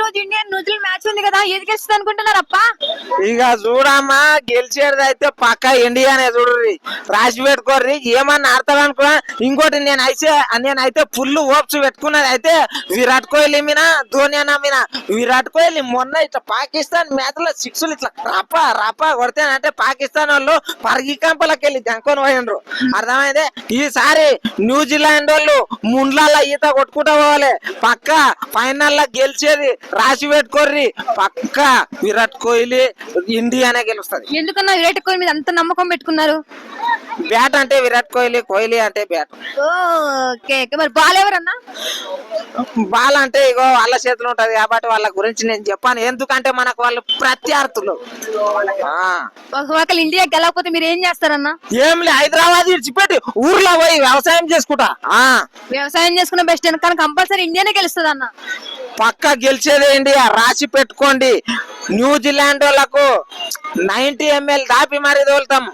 రోజు Indian New Zealand match ఉంది కదా, ఏది గెలుస్తుంది అనుకుంటున్నారప్ప? ఇక చూడమ్మా, గెలిచేది అయితే పక్క ఇండియానే చూడుర్రి, రాసి పెట్టుకోర్రి. ఏమన్నా ఆడతాడు అనుకున్నా. ఇంకోటి నేనైతే ఫుల్ హోప్స్ పెట్టుకున్నది అయితే విరాట్ కోహ్లీ మీద, ధోని అన్న మీద. విరాట్ కోహ్లీ మొన్న ఇట్లా పాకిస్తాన్ మ్యాచ్ లో సిక్స్లు ఇట్లా రపా కొడితేనంటే పాకిస్తాన్ వాళ్ళు పరిగి కంపలకి వెళ్ళి దెంకొని పోయినరు. అర్థమైందే. ఈసారి న్యూజిలాండ్ వాళ్ళు ముండ్ల ఈత కొట్టుకుంటా పోవాలి. పక్క ఫైనల్ లో గెలిచేది రాసి పెట్టుకోర్రి. పక్క విరాట్ కోహ్లీ ఇండియానే గెలుస్తుంది. ఎందుకన్నా విరాట్ కోహ్లీ మీద అంత నమ్మకం పెట్టుకున్నారు? బ్యాట్ అంటే విరాట్ కోహ్లీ, కోహ్లీ అంటే బ్యాట్. ఓకే, మరి బాల్ ఎవరన్నా? బాల్ అంటే ఇగో వాళ్ళ చేతిలో ఉంటది కాబట్టి వాళ్ళ గురించి నేను చెప్పాను. ఎందుకంటే మనకు వాళ్ళు ప్రత్యర్థులు. ఒకవేళ ఇండియా గెలవకపోతే మీరు ఏం చేస్తారన్నా? ఏం లే, హైదరాబాద్ విడిచిపెట్టి ఊర్లో పోయి వ్యవసాయం చేసుకుంటా. వ్యవసాయం చేసుకున్న బెస్ట్, కానీ కంపల్సరీ ఇండియానే గెలుస్తుంది అన్న. పక్క గెలిచేది ఇండియా, రాసి పెట్టుకోండి. న్యూజిలాండ్ వాళ్ళకు 90 ml దాపి మరి తోలుతాం.